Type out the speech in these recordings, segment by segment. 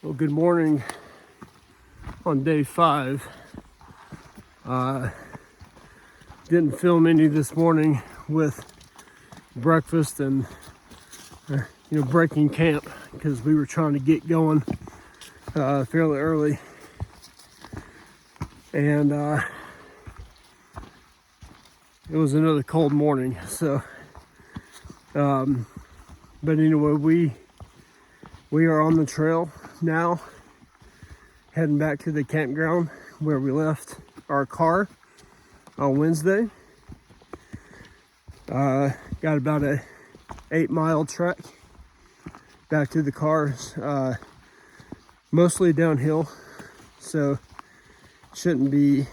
Well, good morning on day 5. Didn't film any this morning with breakfast and breaking camp because we were trying to get going fairly early, and it was another cold morning. So but anyway, we are on the trail now, heading back to the campground where we left our car on Wednesday. Got about a 8-mile trek back to the cars, mostly downhill, so shouldn't be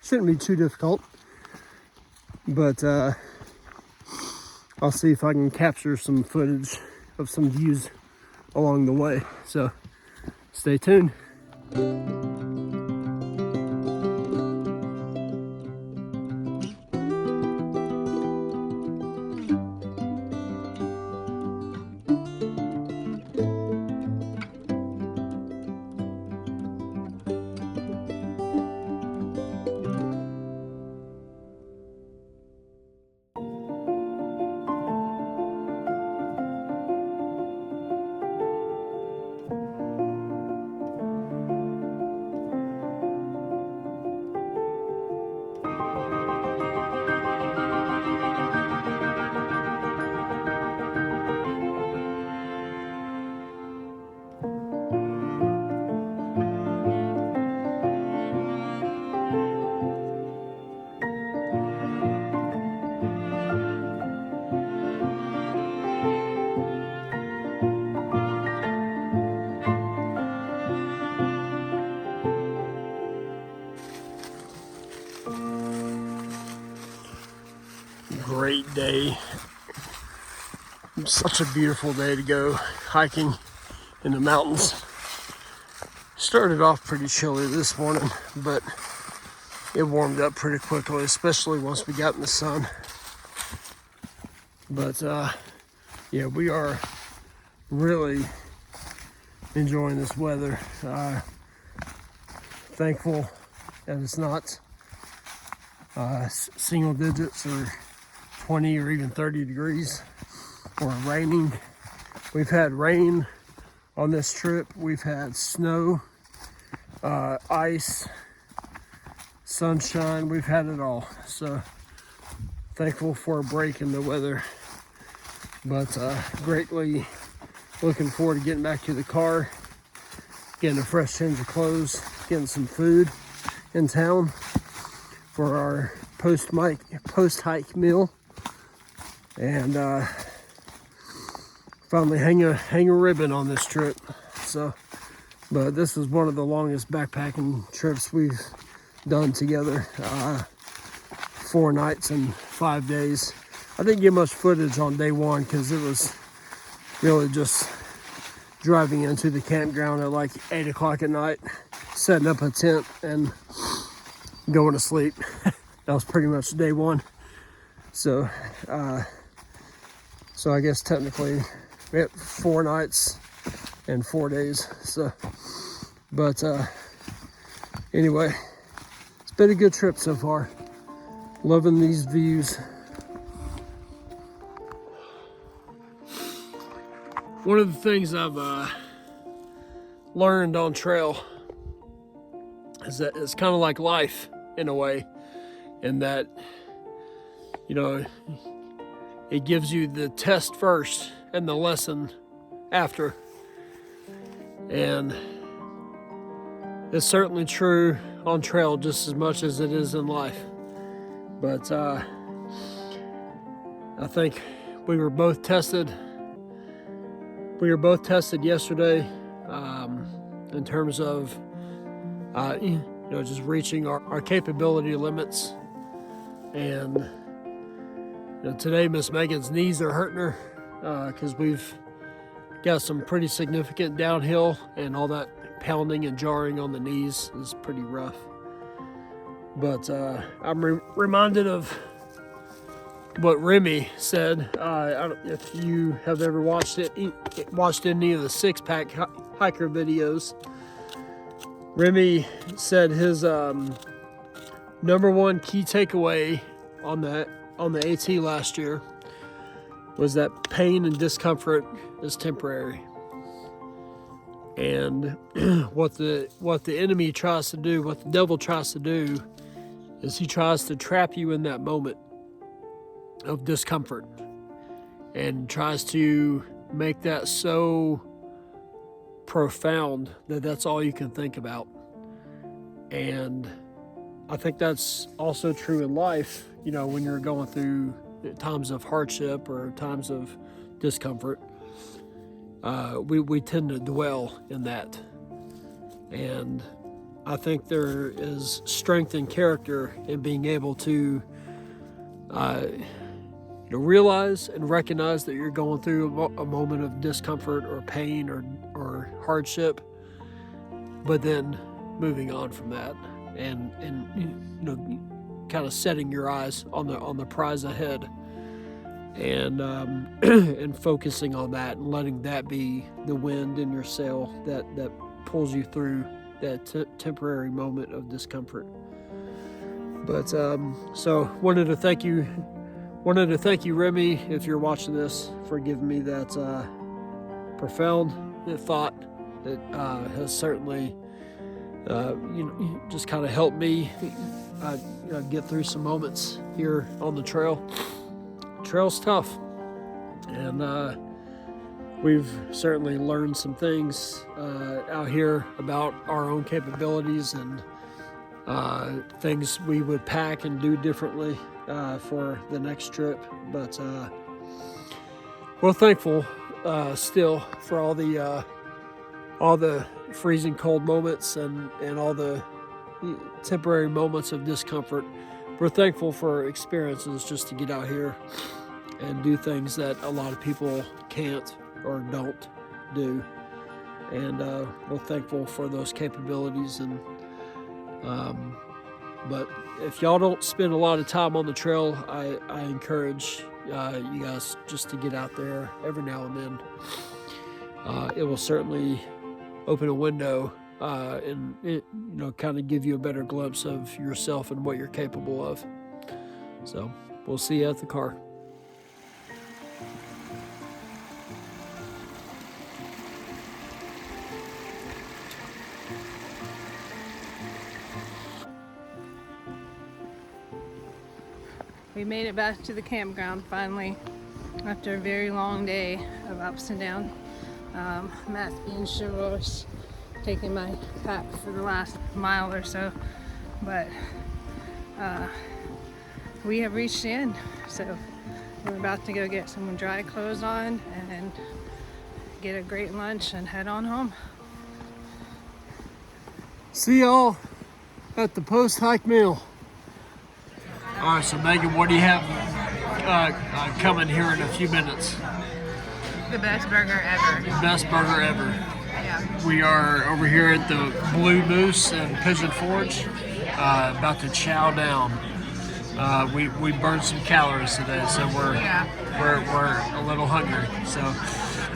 too difficult. But I'll see if I can capture some footage of some views along the way. So stay tuned. Great day. Such a beautiful day to go hiking in the mountains. Started off pretty chilly this morning, but it warmed up pretty quickly, especially once we got in the sun. But yeah, we are really enjoying this weather. Thankful that it's not single digits or 20 or even 30 degrees or raining. We've had rain on this trip. We've had snow, ice, sunshine. We've had it all. So thankful for a break in the weather, but greatly looking forward to getting back to the car, getting a fresh change of clothes, getting some food in town for our post-hike meal, and finally hang a ribbon on this trip. So, but this is one of the longest backpacking trips we've done together. 4 nights and 5 days. I didn't get much footage on day 1 because it was really just driving into the campground at like 8 o'clock at night, setting up a tent and going to sleep. That was pretty much day 1. So so I guess technically we had 4 nights and 4 days. So, but anyway, it's been a good trip so far. Loving these views. One of the things I've learned on trail is that it's kind of like life in a way, in that, it gives you the test first and the lesson after. And it's certainly true on trail just as much as it is in life. But I think we were both tested. We were both tested yesterday in terms of just reaching our capability limits. And today Miss Megan's knees are hurting her because we've got some pretty significant downhill, and all that pounding and jarring on the knees is pretty rough. But I'm reminded of what Remy said. If you have ever watched any of the Six Pack hiker videos. Remy said his number one key takeaway on the AT last year was that pain and discomfort is temporary. And what the enemy tries to do, what the devil tries to do, is he tries to trap you in that moment of discomfort and tries to make that so profound that that's all you can think about. And I think that's also true in life, you know, when you're going through times of hardship or times of discomfort. We tend to dwell in that. And I think there is strength in character in being able to realize and recognize that you're going through a moment of discomfort or pain or hardship, but then moving on from that and you know, kind of setting your eyes on the prize ahead, and and focusing on that and letting that be the wind in your sail that pulls you through that temporary moment of discomfort. But so wanted to thank you, Remy, if you're watching this, for giving me that profound thought that has certainly just kind of helped me get through some moments here on the trail. Trail's tough, and we've certainly learned some things out here about our own capabilities and things we would pack and do differently for the next trip. But we're thankful still for all the freezing cold moments and all the temporary moments of discomfort. We're thankful for experiences just to get out here and do things that a lot of people can't or don't do. And we're thankful for those capabilities. And but if y'all don't spend a lot of time on the trail, I encourage you guys just to get out there every now and then. It will certainly open a window and kind of give you a better glimpse of yourself and what you're capable of. So we'll see you at the car. We made it back to the campground finally after a very long day of ups and downs. Matt's being chivalrous, taking my pack for the last mile or so, but we have reached the end, so we're about to go get some dry clothes on and get a great lunch and head on home. See y'all at the post-hike meal. All right, so Megan, what do you have coming here in a few minutes? The best burger ever. Best burger ever. Yeah. We are over here at the Blue Moose and Pigeon Forge, about to chow down. We burned some calories today, so we're a little hungry. So,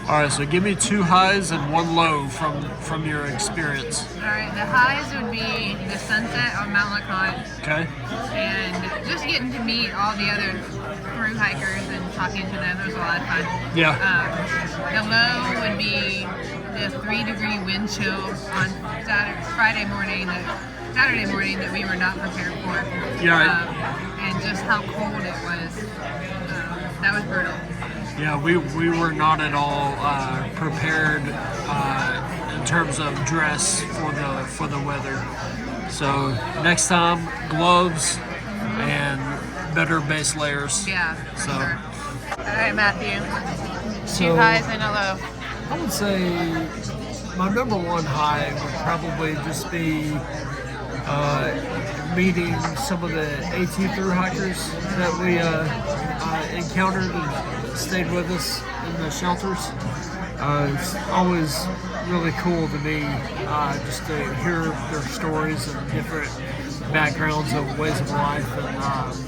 all right, so give me 2 highs and 1 low from your experience. All right, the highs would be the sunset on Mount LeConte. Okay. And just getting to meet all the other through hikers and talking to them. It was a lot of fun. Yeah. The low would be the 3-degree wind chill on Saturday morning that we were not prepared for. Yeah. Right. And just how cold it was. That was brutal. Yeah, we were not at all prepared in terms of dress for the weather. So next time, gloves and better base layers. Yeah. So. Sure. All right, Matthew. 2 highs and a low. I would say my number 1 high would probably just be meeting some of the AT through hikers that we encountered and stayed with us in the shelters. It's always really cool to me just to hear their stories and different backgrounds of ways of life and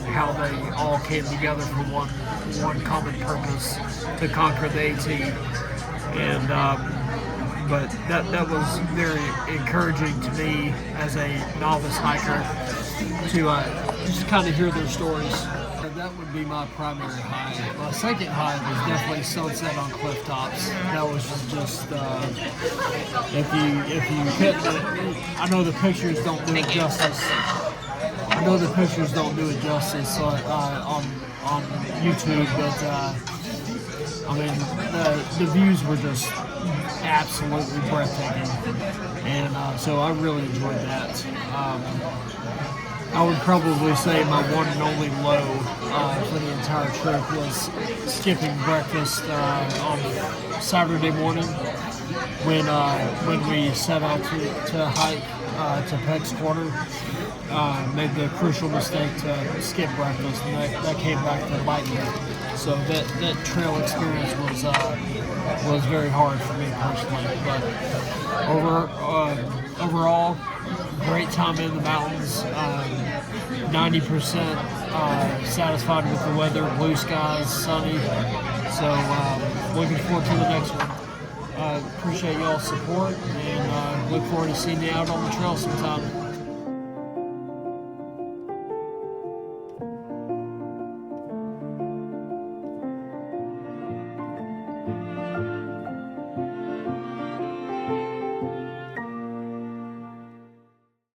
how they all came together for one common purpose, to conquer the AT. And but that was very encouraging to me as a novice hiker to just kind of hear their stories. That would be my primary high. My second high was definitely sunset on cliff tops. That was just if you couldn't, I know the pictures don't do it justice. I know the pictures don't do it justice on YouTube, but I mean the views were just absolutely breathtaking, and so I really enjoyed that. I would probably say my one and only low for the entire trip was skipping breakfast on Saturday morning when we set out to hike to Pecks Corner. Made the crucial mistake to skip breakfast, and that came back to bite me. So that trail experience was very hard for me personally, but overall, great time in the mountains. 90% satisfied with the weather, blue skies, sunny. So looking forward to the next one. Appreciate y'all's support, and look forward to seeing you out on the trail sometime.